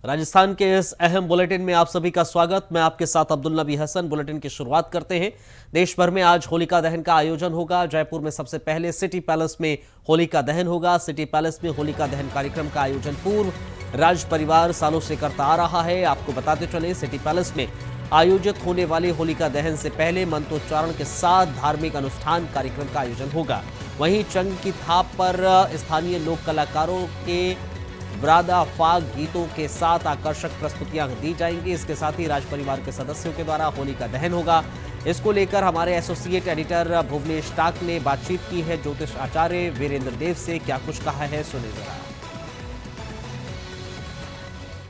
राजस्थान के इस अहम बुलेटिन में आप सभी का स्वागत। मैं आपके साथ अब्दुल नबी हसन। बुलेटिन की शुरुआत करते हैं। देश भर में आज होलिका दहन का आयोजन होगा। जयपुर में सबसे पहले सिटी पैलेस में होलिका दहन होगा। सिटी पैलेस में होलिका दहन कार्यक्रम का आयोजन पूर्व राज परिवार सालों से करता आ रहा है। आपको बताते चले, सिटी पैलेस में आयोजित होने वाले होलिका दहन से पहले मंत्रोच्चारण के साथ धार्मिक अनुष्ठान कार्यक्रम का आयोजन होगा। वहीं चंग की थाप पर स्थानीय लोक कलाकारों के ब्रादा फाग गीतों के साथ आकर्षक प्रस्तुतियां दी जाएंगी। इसके साथ ही राज परिवार के सदस्यों के द्वारा होलिका दहन होगा। इसको लेकर हमारे एसोसिएट एडिटर भुवनेश टाक ने बातचीत की है ज्योतिष आचार्य वीरेंद्र देव से। क्या कुछ कहा है, सुने जरा।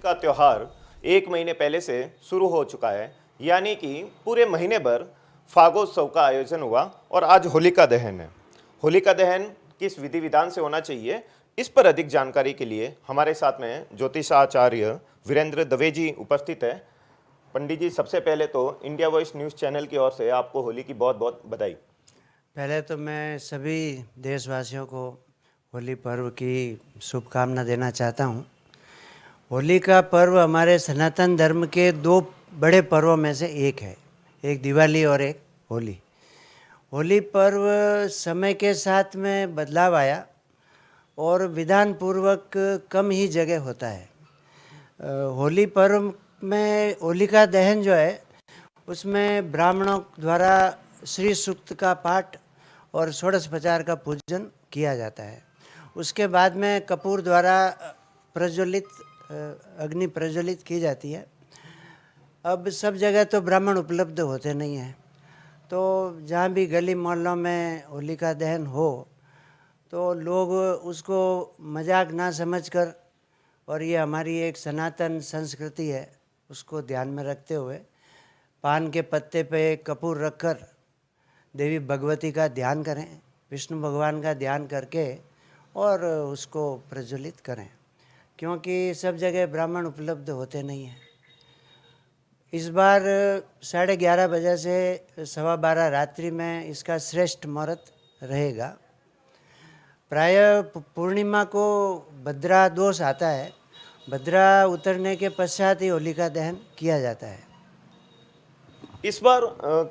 का त्योहार 1 महीने पहले से शुरू हो चुका है, यानी कि पूरे महीने भर फागोत्सव का आयोजन हुआ और आज होलिका दहन है। होलिका दहन किस विधि विधान से होना चाहिए, इस पर अधिक जानकारी के लिए हमारे साथ में ज्योतिषाचार्य वीरेंद्र दवे जी उपस्थित है। पंडित जी, सबसे पहले तो इंडिया वॉइस न्यूज़ चैनल की ओर से आपको होली की बहुत बहुत बधाई। पहले तो मैं सभी देशवासियों को होली पर्व की शुभकामना देना चाहता हूँ। होली का पर्व हमारे सनातन धर्म के 2 बड़े पर्वों में से एक है, एक दिवाली और एक होली। होली पर्व समय के साथ में बदलाव आया और विधान पूर्वक कम ही जगह होता है। होली पर्व में होलिका दहन जो है उसमें ब्राह्मणों द्वारा श्री सूक्त का पाठ और षोडशोपचार का पूजन किया जाता है। उसके बाद में कपूर द्वारा अग्नि प्रज्वलित की जाती है। अब सब जगह तो ब्राह्मण उपलब्ध होते नहीं हैं, तो जहाँ भी गली मोहल्लों में होलिका दहन हो तो लोग उसको मजाक ना समझकर, और ये हमारी एक सनातन संस्कृति है, उसको ध्यान में रखते हुए पान के पत्ते पे कपूर रखकर देवी भगवती का ध्यान करें, विष्णु भगवान का ध्यान करके और उसको प्रज्वलित करें, क्योंकि सब जगह ब्राह्मण उपलब्ध होते नहीं हैं। इस बार 11:30 बजे से 12:15 रात्रि में इसका श्रेष्ठ मुहूर्त रहेगा। प्राय पूर्णिमा को भद्रा दोष आता है। भद्रा उतरने के पश्चात ही होलिका दहन किया जाता है। इस बार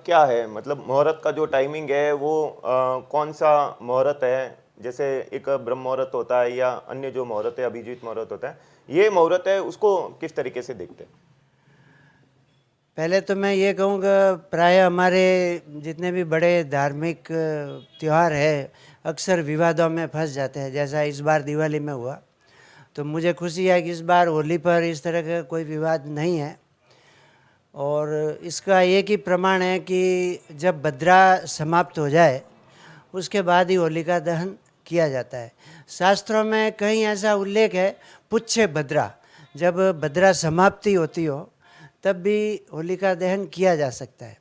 क्या है, मतलब मुहूर्त का जो टाइमिंग है वो कौन सा मुहूर्त है? जैसे एक ब्रह्म मुहूर्त होता है या अन्य जो मुहूर्त है, अभिजीत मुहूर्त होता है, ये मुहूर्त है, उसको किस तरीके से देखते हैं? पहले तो मैं ये कहूँगा, प्राय हमारे जितने भी बड़े धार्मिक त्यौहार है अक्सर विवादों में फंस जाते हैं, जैसा इस बार दिवाली में हुआ। तो मुझे खुशी है कि इस बार होली पर इस तरह का कोई विवाद नहीं है। और इसका एक ही प्रमाण है कि जब भद्रा समाप्त हो जाए उसके बाद ही होलिका दहन किया जाता है। शास्त्रों में कहीं ऐसा उल्लेख है, पुच्छे भद्रा, जब भद्रा समाप्ति होती हो तब भी होलिका दहन किया जा सकता है।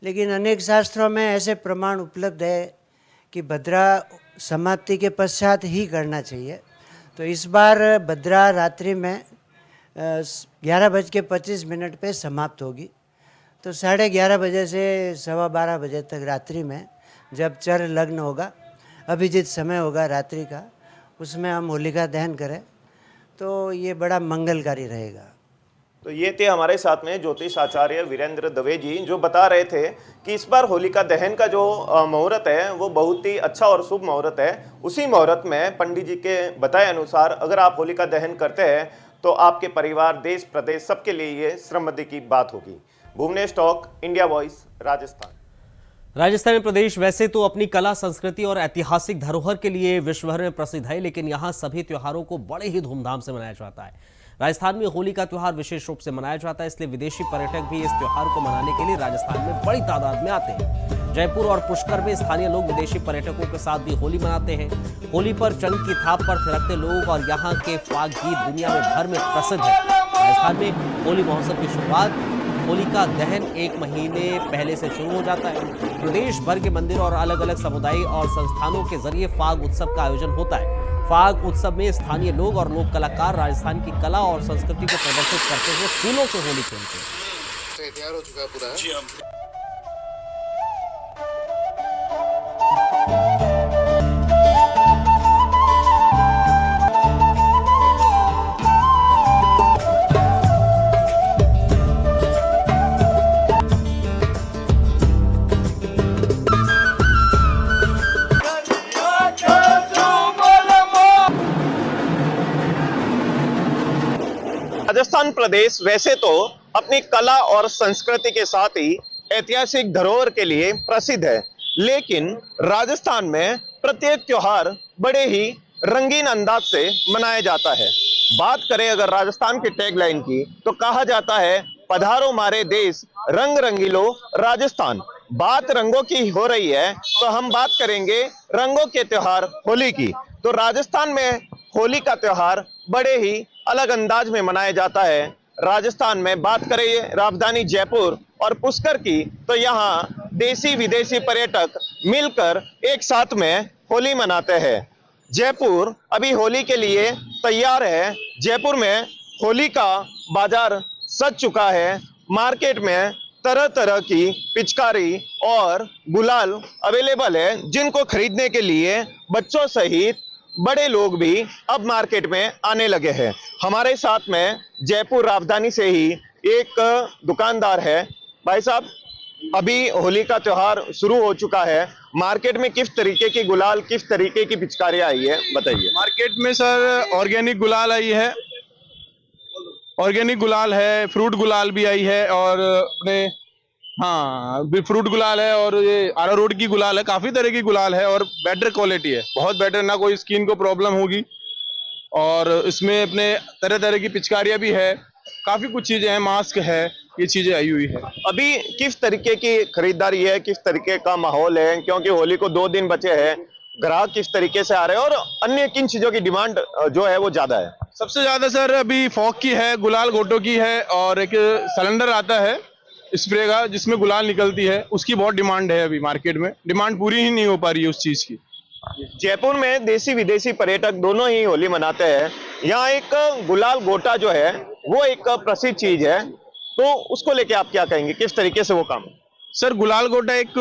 लेकिन अनेक शास्त्रों में ऐसे प्रमाण उपलब्ध है कि भद्रा समाप्ति के पश्चात ही करना चाहिए। तो इस बार भद्रा रात्रि में 11:25 पे समाप्त होगी। तो 11:30 बजे से 12:15 बजे तक रात्रि में जब चर लग्न होगा, अभिजीत समय होगा रात्रि का, उसमें हम होलिका दहन करें तो ये बड़ा मंगलकारी रहेगा। तो ये थे हमारे साथ में ज्योतिष आचार्य वीरेंद्र दवे जी, जो बता रहे थे कि इस बार होलिका दहन का जो मुहूर्त है वो बहुत ही अच्छा और शुभ मुहूर्त है। उसी मुहूर्त में पंडित जी के बताए अनुसार अगर आप होलिका दहन करते हैं तो आपके परिवार, देश, प्रदेश सबके लिए ये समृद्धि की बात होगी। Bhuvnesh talk, India voice, Rajasthan. Rajasthan प्रदेश वैसे तो अपनी कला, संस्कृति और ऐतिहासिक धरोहर के लिए विश्व भर में प्रसिद्ध है, लेकिन यहाँ सभी त्योहारों को बड़े ही धूमधाम से मनाया जाता है। राजस्थान में होली का त्योहार विशेष रूप से मनाया जाता है, इसलिए विदेशी पर्यटक भी इस त्योहार को मनाने के लिए राजस्थान में बड़ी तादाद में आते हैं। जयपुर और पुष्कर में स्थानीय लोग विदेशी पर्यटकों के साथ भी होली मनाते हैं। होली पर चंग की थाप पर थिरकते लोग और यहाँ के फाग गीत दुनिया में भर में प्रसिद्ध है। राजस्थान में होली महोत्सव की शुरुआत होलिका दहन 1 महीने पहले से शुरू हो जाता है। प्रदेश भर के मंदिरों और अलग अलग समुदाय और संस्थानों के जरिए फाग उत्सव का आयोजन होता है। फाग उत्सव में स्थानीय लोग और लोक कलाकार राजस्थान की कला और संस्कृति को प्रदर्शित करते हुए फूलों से होली खेलते हैं। तैयार हो चुका है पूरा। राजस्थान प्रदेश वैसे तो अपनी कला और संस्कृति के साथ ही ऐतिहासिक धरोहर के लिए प्रसिद्ध है, लेकिन राजस्थान में प्रत्येक त्योहार बड़े ही रंगीन अंदाज से मनाया जाता है। बात करें अगर राजस्थान की टैगलाइन की तो कहा जाता है, पधारो मारे देश रंग रंगीलो राजस्थान। बात रंगों की हो रही है तो हम बात करेंगे रंगों के त्योहार होली की। तो राजस्थान में होली का त्योहार बड़े ही अलग अंदाज में मनाया जाता है। राजस्थान में बात करें राजधानी जयपुर और पुष्कर की तो यहाँ देसी विदेशी पर्यटक मिलकर एक साथ में होली मनाते हैं। जयपुर अभी होली के लिए तैयार है। जयपुर में होली का बाजार सज चुका है। मार्केट में तरह तरह की पिचकारी और गुलाल अवेलेबल है, जिनको खरीदने के लिए बच्चों सहित बड़े लोग भी अब मार्केट में आने लगे हैं। हमारे साथ में जयपुर राजधानी से ही एक दुकानदार है। भाई साहब, अभी होली का त्योहार शुरू हो चुका है, मार्केट में किस तरीके की गुलाल, किस तरीके की पिचकारियां आई है, बताइए। मार्केट में सर ऑर्गेनिक गुलाल आई है, ऑर्गेनिक गुलाल है, फ्रूट गुलाल भी आई है और अपने फ्रूट गुलाल है और ये अरारोट की गुलाल है। काफी तरह की गुलाल है और बेटर क्वालिटी है, बहुत बेटर, ना कोई स्किन को प्रॉब्लम होगी। और इसमें अपने तरह तरह की पिचकारियां भी है, काफी कुछ चीजें हैं, मास्क है, ये चीजें आई हुई है। अभी किस तरीके की खरीदारी है, किस तरीके का माहौल है, क्योंकि होली को 2 दिन बचे हैं, ग्राहक किस तरीके से आ रहे हैं और अन्य किन चीजों की डिमांड जो है वो ज्यादा है? सबसे ज्यादा सर अभी फॉग की है, गुलाल गोटो की है और एक सिलेंडर आता है स्प्रे का जिसमें गुलाल निकलती है, उसकी बहुत डिमांड है। अभी मार्केट में डिमांड पूरी ही नहीं हो पा रही है उस चीज की। जयपुर में देसी विदेशी पर्यटक दोनों ही होली मनाते हैं। यहाँ एक गुलाल गोटा जो है वो एक प्रसिद्ध चीज है, तो उसको लेके आप क्या कहेंगे, किस तरीके से वो काम? सर गुलाल गोटा एक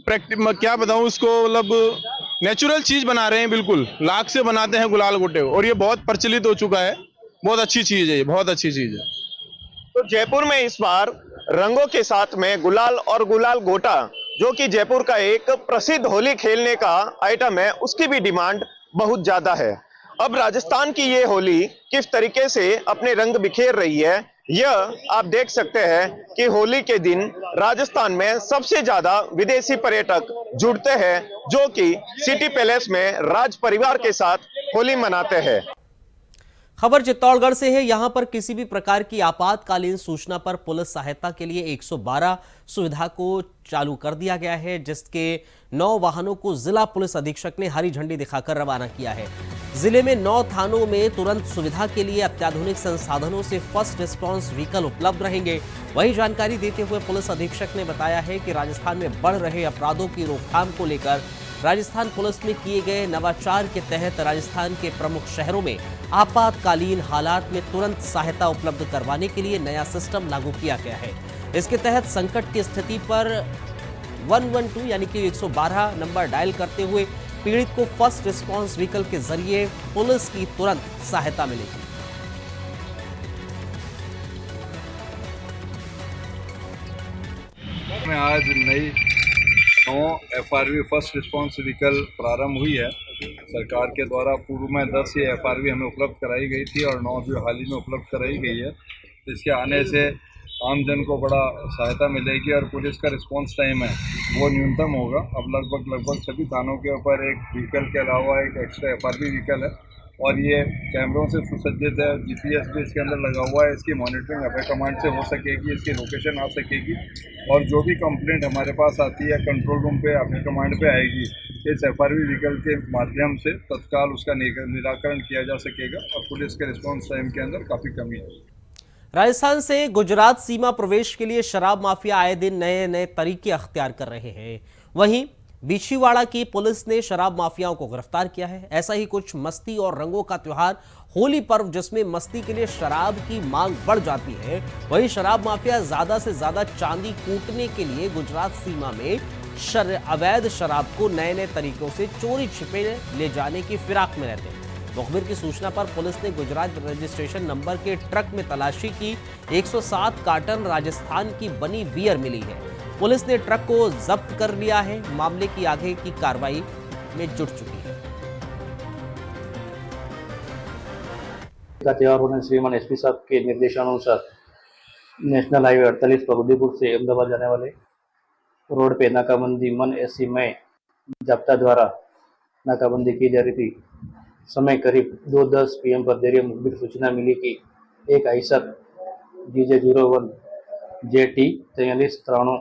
क्या बताऊं उसको, मतलब नेचुरल चीज बना रहे हैं, बिल्कुल लाख से बनाते हैं गुलाल गोटे और ये बहुत प्रचलित हो चुका है। बहुत अच्छी चीज है, ये बहुत अच्छी चीज है। तो जयपुर में इस बार रंगों के साथ में गुलाल और गुलाल गोटा, जो कि जयपुर का एक प्रसिद्ध होली खेलने का आइटम है, उसकी भी डिमांड बहुत ज्यादा है। अब राजस्थान की ये होली किस तरीके से अपने रंग बिखेर रही है, यह आप देख सकते हैं कि होली के दिन राजस्थान में सबसे ज्यादा विदेशी पर्यटक जुड़ते हैं, जो कि सिटी पैलेस में राज परिवार के साथ होली मनाते हैं। खबर चित्तौड़गढ़ से है। यहां पर किसी भी प्रकार की आपातकालीन सूचना पर पुलिस सहायता के लिए 112 सुविधा को चालू कर दिया गया है, जिसके 9 वाहनों को जिला पुलिस अधीक्षक ने हरी झंडी दिखाकर रवाना किया है। जिले में 9 थानों में तुरंत सुविधा के लिए अत्याधुनिक संसाधनों से फर्स्ट रिस्पांस व्हीकल उपलब्ध रहेंगे। वही जानकारी देते हुए पुलिस अधीक्षक ने बताया है कि राजस्थान में बढ़ रहे अपराधों की रोकथाम को लेकर राजस्थान पुलिस में किए गए नवाचार के तहत राजस्थान के प्रमुख शहरों में आपातकालीन हालात में तुरंत सहायता उपलब्ध करवाने के लिए नया सिस्टम लागू किया गया है। इसके तहत संकट की स्थिति पर 112 यानी कि 112 नंबर डायल करते हुए पीड़ित को फर्स्ट रिस्पांस व्हीकल के जरिए पुलिस की तुरंत सहायता मिलेगी। में आज नई 9 FRV फर्स्ट रिस्पांस व्हीकल प्रारंभ हुई है। सरकार के द्वारा पूर्व में 10 ये FRV हमें उपलब्ध कराई गई थी और 9 जो हाल ही में उपलब्ध कराई गई है। इसके आने से आमजन को बड़ा सहायता मिलेगी और पुलिस का रिस्पांस टाइम है वो न्यूनतम होगा। अब लगभग सभी थानों के ऊपर एक व्हीकल के अलावा एक एक्स्ट्रा FRV व्हीकल है और ये कैमरों से सुसज्जित है। GPS भी इसके अंदर लगा हुआ है। इसकी मॉनिटरिंग अभय कमांड से हो सकेगी, इसकी लोकेशन आ सकेगी और जो भी कंप्लेंट हमारे पास आती है कंट्रोल रूम पे अभय कमांड पे आएगी। इस FRV व्हीकल के माध्यम से तत्काल उसका निराकरण किया जा सकेगा और पुलिस के रिस्पॉन्स टाइम के अंदर काफ़ी कमी है। राजस्थान से गुजरात सीमा प्रवेश के लिए शराब माफिया आए दिन नए नए तरीके अख्तियार कर रहे हैं। वहीं बिछीवाड़ा की पुलिस ने शराब माफियाओं को गिरफ्तार किया है। ऐसा ही कुछ मस्ती और रंगों का त्योहार होली पर्व, जिसमें मस्ती के लिए शराब की मांग बढ़ जाती है, वहीं शराब माफिया ज्यादा से ज्यादा चांदी कूटने के लिए गुजरात सीमा में अवैध शराब को नए नए तरीकों से चोरी छिपे ले जाने की फिराक में रहते हैं। मुखबिर की सूचना पर पुलिस ने गुजरात रजिस्ट्रेशन नंबर के ट्रक में तलाशी की। 107 कार्टन राजस्थान की बनी बियर मिली है। पुलिस ने ट्रक को जब्त कर लिया है। मामले की आगे की कार्रवाई में जुट चुकी है। का त्यौहार होने श्रीमान एसपी साहब के निर्देशानुसार नेशनल हाईवे 48 पर उदयपुर से अहमदाबाद जाने वाले रोड पे नाकाबंदी मन एसी में जाब्ता द्वारा नाकाबंदी की जा रही थी। समय करीब 2:10 PM पर देर मुखबिर सूचना मिली कि एक आइसर DJ01 JT 4393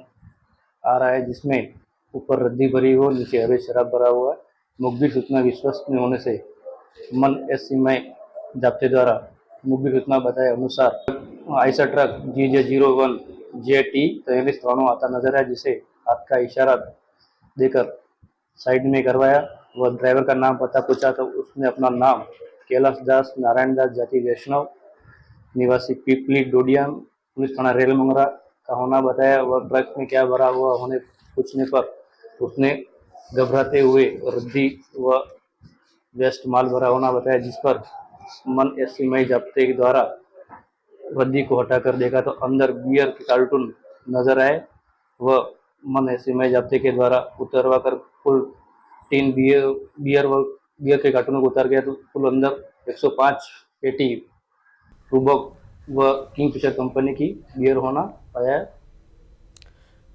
आ रहा है, जिसमें ऊपर रद्दी भरी हो, नीचे अवैध शराब भरा हुआ है। मुखबिर सूचना विश्वसनीय होने से मन एससी में जाब्ते द्वारा मुखबिर सूचना बताए अनुसार आइसर ट्रक GJ01 JT 4393 आता नजर आया, जिसे हाथ का इशारा देकर साइड में करवाया। वह ड्राइवर का नाम पता पूछा तो उसने अपना नाम कैलाश दास नारायण दास जाति वैष्णव निवासी पीपली डोडियाम पुलिस थाना रेल मंगरा का होना बताया। वह ट्रक में क्या भरा हुआ होने पूछने पर उसने घबराते हुए रद्दी व वेस्ट माल भरा होना बताया, जिस पर मन एससी मई जब्ते के द्वारा रद्दी को हटाकर देखा तो अंदर बियर के कार्टून नजर आए। वह मन एससी मई जब्ते के द्वारा उतरवा कर कुल 3 बियर के कार्टून को उतार गया तो कुल अंदर 105 पेटी रूबक व किंगफिशर कंपनी की बियर होना पाया है।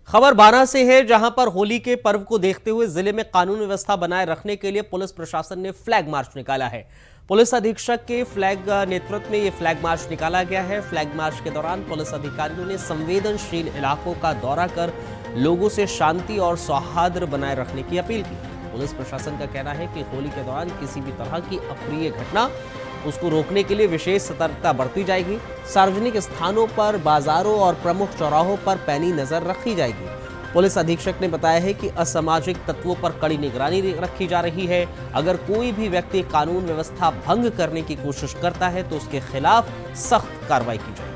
खबर बारा से है, जहां पर होली के पर्व को देखते हुए जिले में कानून व्यवस्था बनाए रखने के लिए पुलिस प्रशासन ने फ्लैग मार्च निकाला है। पुलिस अधीक्षक के फ्लैग नेतृत्व में यह फ्लैग मार्च निकाला गया है। फ्लैग मार्च के दौरान पुलिस अधिकारियों ने संवेदनशील इलाकों का दौरा कर लोगों से शांति और सौहार्द बनाए रखने की अपील की। पुलिस प्रशासन का कहना है कि होली के दौरान किसी भी तरह की अप्रिय घटना उसको रोकने के लिए विशेष सतर्कता बरती जाएगी। सार्वजनिक स्थानों पर, बाजारों और प्रमुख चौराहों पर पैनी नजर रखी जाएगी। पुलिस अधीक्षक ने बताया है कि असामाजिक तत्वों पर कड़ी निगरानी रखी जा रही है। अगर कोई भी व्यक्ति कानून व्यवस्था भंग करने की कोशिश करता है तो उसके खिलाफ सख्त कार्रवाई की जाएगी।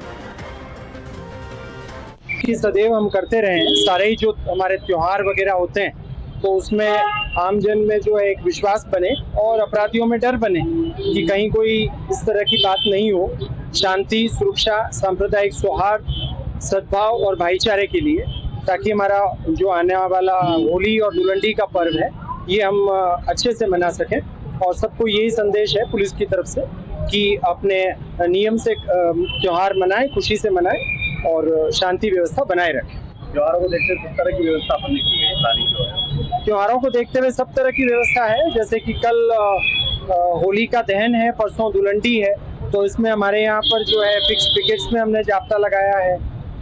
कि सदैव हम करते रहे हैं। सारे ही जो हमारे त्योहार वगैरह होते हैं तो उसमें आमजन में जो है एक विश्वास बने और अपराधियों में डर बने कि कहीं कोई इस तरह की बात नहीं हो। शांति, सुरक्षा, सांप्रदायिक सौहार्द, सद्भाव और भाईचारे के लिए, ताकि हमारा जो आने वाला होली और धुलंडी का पर्व है ये हम अच्छे से मना सकें। और सबको यही संदेश है पुलिस की तरफ से कि अपने नियम से त्योहार मनाएं, खुशी से मनाएं और शांति व्यवस्था बनाए रखें। त्योहारों को देखते हुए सब तरह की व्यवस्था अपने की गई प्लानिंग जो है। त्योहारों को देखते हुए सब तरह की व्यवस्था है, जैसे कि कल होली का दहन है, परसों धुलंडी है, तो इसमें हमारे यहाँ पर जो है फिक्स पिकेट्स में हमने जाप्ता लगाया है।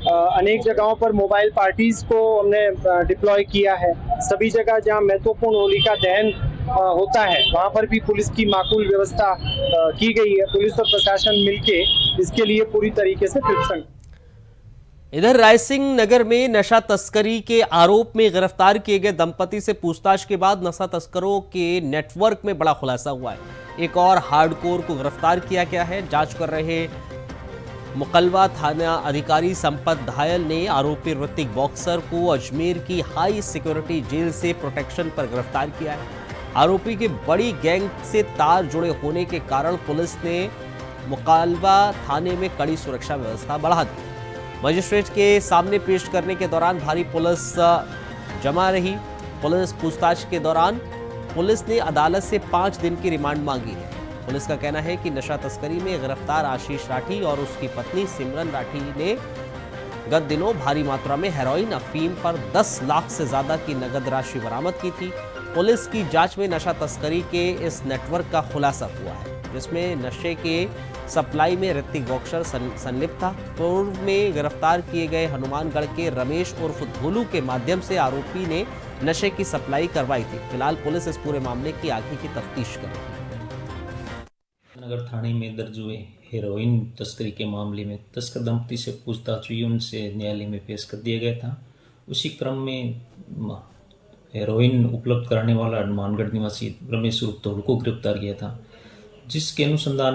अनेक जगहों पर मोबाइल पार्टीज को हमने डिप्लॉय किया है। सभी जगह जहाँ महत्वपूर्ण होली का दहन होता है वहाँ पर भी पुलिस की माकूल व्यवस्था की गई है। पुलिस और प्रशासन मिलके इसके लिए पूरी तरीके से प्रिपरेशन। इधर रायसिंह नगर में नशा तस्करी के आरोप में गिरफ्तार किए गए दंपति से पूछताछ के बाद नशा तस्करों के नेटवर्क में बड़ा खुलासा हुआ है। एक और हार्डकोर को गिरफ्तार किया गया है। जांच कर रहे मुकलवा थाना अधिकारी संपत धायल ने आरोपी ऋतिक बॉक्सर को अजमेर की हाई सिक्योरिटी जेल से प्रोटेक्शन पर गिरफ्तार किया है। आरोपी के बड़ी गैंग से तार जुड़े होने के कारण पुलिस ने मुकलवा थाने में कड़ी सुरक्षा व्यवस्था बढ़ा दी। मजिस्ट्रेट के सामने पेश करने के दौरान भारी पुलिस जमा रही। पुलिस पूछताछ के दौरान पुलिस ने अदालत से 5 दिन की रिमांड मांगी है। पुलिस का कहना है कि नशा तस्करी में गिरफ्तार आशीष राठी और उसकी पत्नी सिमरन राठी ने गत दिनों भारी मात्रा में हेरोइन अफीम पर 10 लाख से ज्यादा की नगद राशि बरामद की थी। पुलिस की जांच में नशा तस्करी के इस नेटवर्क का खुलासा हुआ है, जिसमें नशे के सप्लाई में ऋतिक बॉक्सर संलिप्त था। पूर्व में गिरफ्तार किए गए हनुमानगढ़ के रमेश उर्फ धोलू के माध्यम से आरोपी ने नशे की सप्लाई करवाई थी। फिलहाल पुलिस इस पूरे मामले की आगे की तफ्तीश कर रही है। नगर थाने में दर्ज हुए हेरोइन तस्करी के मामले में तस्कर दंपति से पूछताछ हुई, उनसे न्यायालय में पेश कर दिया गया था। उसी क्रम में हेरोइन उपलब्ध कराने वाला हनुमानगढ़ निवासी रमेश उर्फ धोलू को गिरफ्तार किया था, जिसके अनुसंधान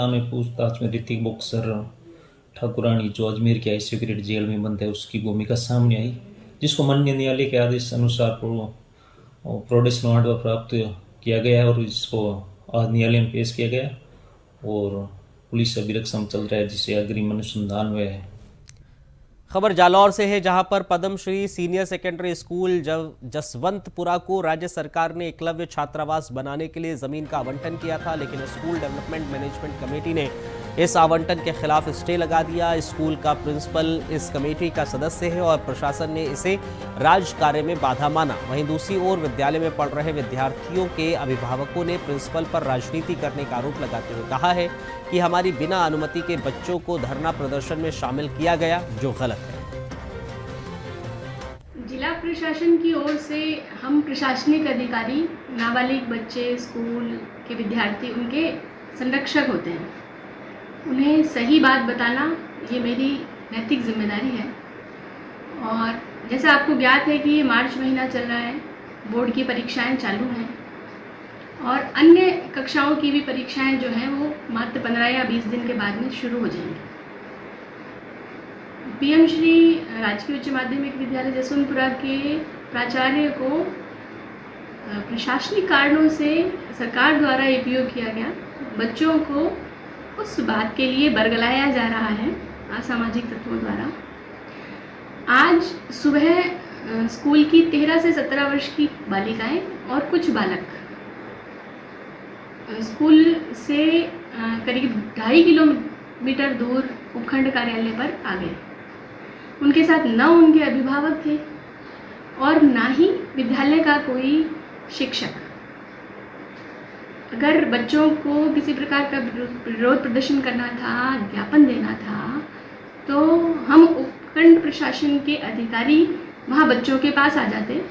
में पूछताछ में ऋतिक बॉक्सर ठाकुरानी, जो अजमेर के हाई सिक्योरिटी जेल में बंद है, उसकी भूमिका सामने आई, जिसको माननीय न्यायालय के आदेश अनुसार प्रोडेशन वारंट प्राप्त किया गया और इसको आज न्यायालय में पेश किया गया और पुलिस अभिरक्षण चल रहा है, जिसे अग्रिम अनुसंधान हुए है। खबर जालौर से है, जहां पर Padma Shri senior secondary school Jaswantpura को राज्य सरकार ने एकलव्य छात्रावास बनाने के लिए जमीन का आवंटन किया था, लेकिन स्कूल डेवलपमेंट मैनेजमेंट कमेटी ने इस आवंटन के खिलाफ स्टे लगा दिया। स्कूल का प्रिंसिपल इस कमेटी का सदस्य है और प्रशासन ने इसे राज कार्य में बाधा माना। वहीं दूसरी ओर विद्यालय में पढ़ रहे विद्यार्थियों के अभिभावकों ने प्रिंसिपल पर राजनीति करने का आरोप लगाते हुए कहा है कि हमारी बिना अनुमति के बच्चों को धरना प्रदर्शन में शामिल किया गया, जो गलत है। जिला प्रशासन की ओर से हम प्रशासनिक अधिकारी नाबालिग बच्चे, स्कूल के विद्यार्थी, उनके संरक्षक होते हैं। उन्हें सही बात बताना ये मेरी नैतिक जिम्मेदारी है। और जैसा आपको ज्ञात है कि मार्च महीना चल रहा है, बोर्ड की परीक्षाएं चालू हैं और अन्य कक्षाओं की भी परीक्षाएं जो हैं वो मात्र 15 या 20 दिन के बाद में शुरू हो जाएंगी। पीएम श्री राजकीय उच्च माध्यमिक विद्यालय जसवंतपुरा के प्राचार्य को प्रशासनिक कारणों से सरकार द्वारा उपयोग किया गया बच्चों को उस बात के लिए बरगलाया जा रहा है असामाजिक तत्वों द्वारा। आज सुबह स्कूल की 13 से 17 वर्ष की बालिकाएं और कुछ बालक स्कूल से करीब 2.5 किलोमीटर दूर उपखंड कार्यालय पर आ गए। उनके साथ न उनके अभिभावक थे और ना ही विद्यालय का कोई शिक्षक। अगर बच्चों को किसी प्रकार का विरोध प्रदर्शन करना था, ज्ञापन देना था, तो हम उपखंड प्रशासन के अधिकारी वहाँ बच्चों के पास आ जाते,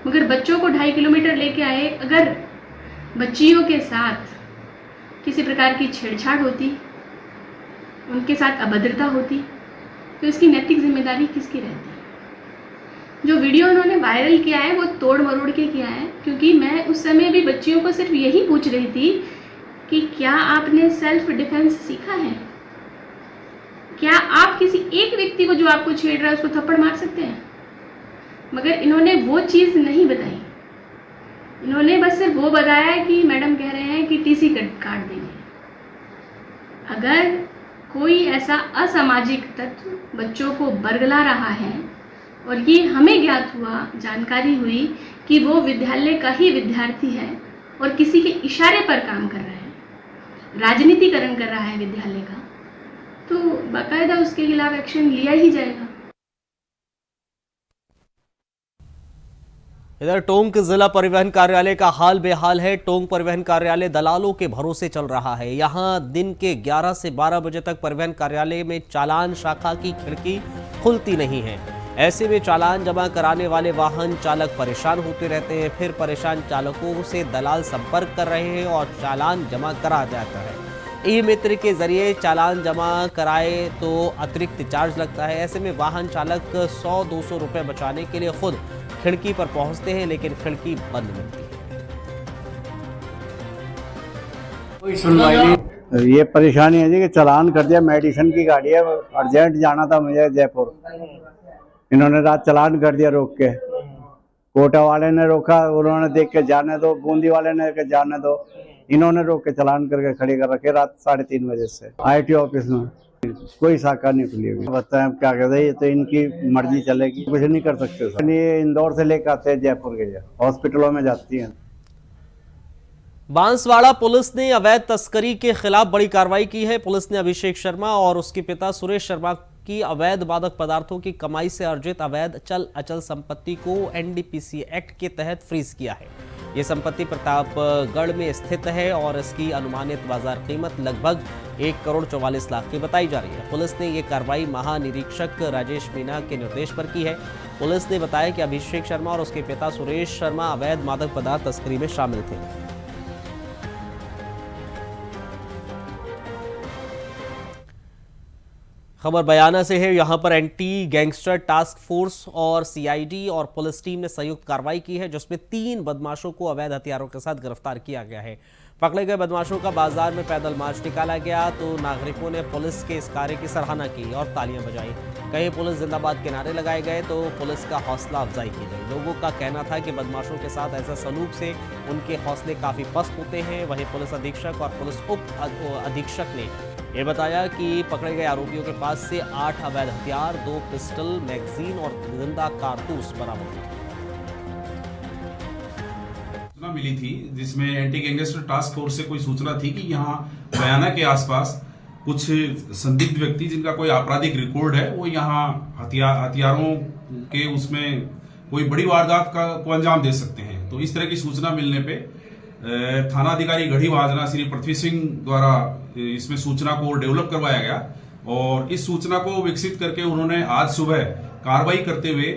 मगर बच्चों को 2.5 किलोमीटर लेके आए। अगर बच्चियों के साथ किसी प्रकार की छेड़छाड़ होती, उनके साथ अभद्रता होती, तो इसकी नैतिक जिम्मेदारी किसकी रहती? जो वीडियो उन्होंने वायरल किया है वो तोड़ मरोड़ के किया है, क्योंकि मैं उस समय भी बच्चियों को सिर्फ यही पूछ रही थी कि क्या आपने सेल्फ डिफेंस सीखा है? क्या आप किसी एक व्यक्ति को जो आपको छेड़ रहा है उसको थप्पड़ मार सकते हैं? मगर इन्होंने वो चीज़ नहीं बताई। इन्होंने बस सिर्फ वो बताया कि मैडम कह रहे हैं कि टीसी काट देंगे। अगर कोई ऐसा असामाजिक तत्व बच्चों को बरगला रहा है और ये हमें ज्ञात हुआ, जानकारी हुई कि वो विद्यालय का ही विद्यार्थी है और किसी के इशारे पर काम कर रहा है, राजनीतिकरण कर रहा है विद्यालय का, तो बाकायदा उसके खिलाफ एक्शन लिया ही जाएगा। इधर टोंक जिला परिवहन कार्यालय का हाल बेहाल है। टोंक परिवहन कार्यालय दलालों के भरोसे चल रहा है। यहां दिन के 11 से 12 बजे तक परिवहन कार्यालय में चालान शाखा की खिड़की खुलती नहीं है। ऐसे में चालान जमा कराने वाले वाहन चालक परेशान होते रहते हैं। फिर परेशान चालकों से दलाल संपर्क कर रहे हैं और चालान जमा करा जाता है। ई मित्र के जरिए चालान जमा कराए तो अतिरिक्त चार्ज लगता है। ऐसे में वाहन चालक 100-200 रुपये बचाने के लिए खुद खिड़की पर पहुंचते हैं, लेकिन खिड़की बंद मिलती है। कोई सुनवाई नहीं। ये परेशानी है जी कि चालान कर दिया। मेडिसिन की गाड़ी है, अर्जेंट जाना था मुझे जयपुर। इन्होंने रात चालान कर दिया रोक के। कोटा वाले ने रोका, उन्होंने देख के जाने दो, बूंदी वाले ने के जाने दो, इन्होंने रोक के चालान करके खड़े कर रखे रात 3:30 बजे से। ITO ऑफिस में कोई शाखा नहीं खुली हुई। बताएं क्या कहते हैं, ये तो इनकी मर्जी चलेगी, कुछ नहीं कर सकते सर। ये इंदौर से लेकर आते हैं जयपुर के, हॉस्पिटलों में जाती हैं। बांसवाड़ा पुलिस ने अवैध तस्करी के खिलाफ बड़ी कार्रवाई की है। पुलिस ने अभिषेक शर्मा और उसके पिता सुरेश शर्मा की अवैध मादक पदार्थों की कमाई से अर्जित अवैध अचल संपत्ति को NDPC एक्ट के तहत फ्रीज किया है। ये संपत्ति प्रतापगढ़ में स्थित है और इसकी अनुमानित बाजार कीमत लगभग 1,44,00,000 की बताई जा रही है। पुलिस ने ये कार्रवाई महानिरीक्षक राजेश मीना के निर्देश पर की है। पुलिस ने बताया कि अभिषेक शर्मा और उसके पिता सुरेश शर्मा अवैध मादक पदार्थ तस्करी में शामिल थे। खबर बयाना से है। यहां पर एंटी गैंगस्टर टास्क फोर्स और CID और पुलिस टीम ने संयुक्त कार्रवाई की है, जिसमें 3 बदमाशों को अवैध हथियारों के साथ गिरफ्तार किया गया है। पकड़े गए बदमाशों का बाजार में पैदल मार्च निकाला गया तो नागरिकों ने पुलिस के इस कार्य की सराहना की और तालियां बजाई। कहीं पुलिस जिंदाबाद के नारे लगाए गए तो पुलिस का हौसला अफजाई की गई। लोगों का कहना था कि बदमाशों के साथ ऐसा सलूक से उनके हौसले काफी पस्त होते हैं। वहीं पुलिस अधीक्षक और पुलिस उप अधीक्षक ने ये बताया कि पकड़े गए आरोपियों के पास से 8 अवैध हथियार, 2 पिस्टल, मैगजीन और जिंदा कारतूस बरामद हुए। सूचना मिली थी जिसमें एंटी गैंगस्टर टास्क फोर्स से कोई सूचना थी कि यहाँ बयाना के आसपास कुछ संदिग्ध व्यक्ति जिनका कोई आपराधिक रिकॉर्ड है वो यहाँ हथियारों के उसमें कोई बड़ी वारदात को अंजाम दे सकते हैं। तो इस तरह की सूचना मिलने पे थाना अधिकारी गढ़ी वाजना श्री पृथ्वी सिंह द्वारा इसमें सूचना को डेवलप करवाया गया और इस सूचना को विकसित करके उन्होंने आज सुबह कार्रवाई करते हुए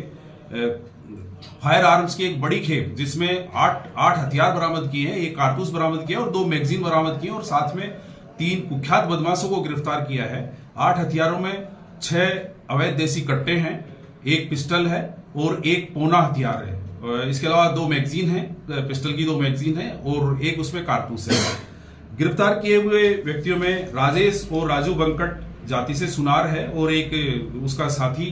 फायर आर्म्स की एक बड़ी खेप जिसमें 8 हथियार बरामद किए हैं, 1 कारतूस बरामद किया और 2 मैगजीन बरामद किए और साथ में 3 कुख्यात बदमाशों को गिरफ्तार किया है। 8 हथियारों में 6 अवैध देसी कट्टे हैं, 1 पिस्टल है और 1 पौना हथियार है। इसके अलावा 2 मैगजीन हैं, पिस्टल की 2 मैगजीन है और 1 उसमें कारतूस है। गिरफ्तार किए हुए व्यक्तियों में राजेश और राजू बंकट जाति से सुनार है और एक उसका साथी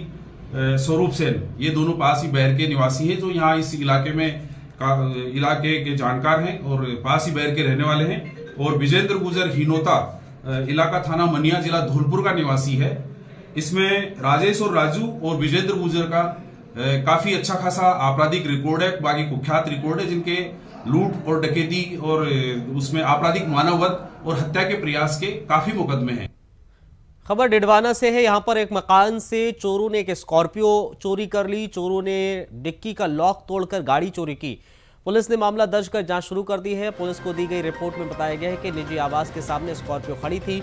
स्वरूप सेन, ये दोनों पास ही बैर के निवासी हैं जो यहाँ इस इलाके में इलाके के जानकार हैं और पास ही बैर के रहने वाले हैं। और विजेंद्र गुजर हिनोता इलाका थाना मनिया जिला धौलपुर का निवासी है। इसमें राजेश और राजू और विजेंद्र गुजर का काफी अच्छा खासा आपराधिक रिकॉर्ड है, बाकी कुख्यात रिकॉर्ड है जिनके लूट और डकैती और उसमें आपराधिक मानववध और हत्या के प्रयास के काफी मुकदमे हैं। खबर डिडवाना से है। यहां पर एक मकान से चोरों ने एक स्कॉर्पियो चोरी कर ली। चोरों ने डिक्की का लॉक तोड़कर गाड़ी चोरी की। पुलिस ने मामला दर्ज कर जांच शुरू कर दी है। पुलिस को दी गई रिपोर्ट में बताया गया है कि निजी आवास के सामने स्कॉर्पियो खड़ी थी,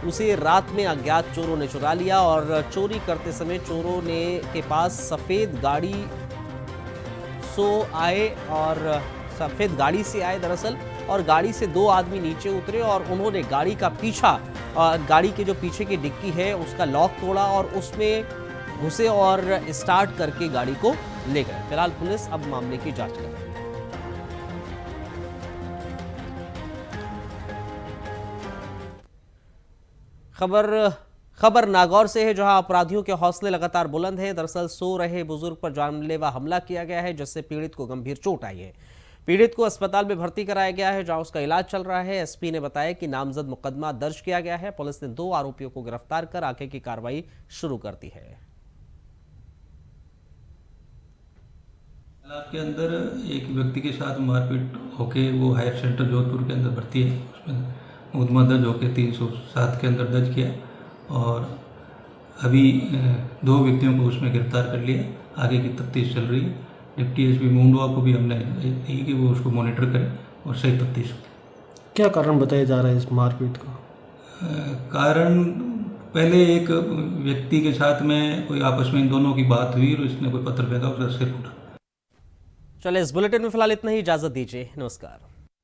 उसे रात में अज्ञात चोरों ने चुरा लिया और चोरी करते समय चोरों ने के पास सफेद गाड़ी से आए दरअसल, और गाड़ी से 2 आदमी नीचे उतरे और उन्होंने गाड़ी का पीछा, गाड़ी के जो पीछे की डिक्की है उसका लॉक तोड़ा और उसमें घुसे और स्टार्ट करके गाड़ी को ले गए। फिलहाल पुलिस अब मामले की जांच कर रही है। खबर नागौर से है, जहां अपराधियों के हौसले लगातार बुलंद हैं। दरअसल सो रहे बुजुर्ग पर जानलेवा हमला किया गया है जिससे पीड़ित को गंभीर चोट आई है। पीड़ित को अस्पताल में भर्ती कराया गया है जहां उसका इलाज चल रहा है। एसपी ने बताया कि नामजद मुकदमा दर्ज किया गया है। पुलिस ने 2 आरोपियों को गिरफ्तार कर आगे की कार्रवाई शुरू कर दी है। के अंदर एक व्यक्ति के साथ मारपीट होके वो हायर सेंटर जोधपुर के अंदर भर्ती है। उसमें मुकदमा दर्ज होकर 307 के अंदर दर्ज किया और अभी 2 व्यक्तियों को उसमें गिरफ्तार कर लिया। आगे की तफ्तीश चल रही है। डिप्टी एसपी मुंडवा को भी हमने दी कि वो उसको मॉनिटर करें और सही तफ्तीश हो। क्या कारण बताया जा रहा है इस मारपीट को? कारण पहले एक व्यक्ति के साथ में कोई आपस में इन दोनों की बात हुई और इसने कोई पत्थर फेंका, उसका सिर फूटा। चले इस बुलेटिन में फिलहाल इतना ही, इजाजत दीजिए, नमस्कार।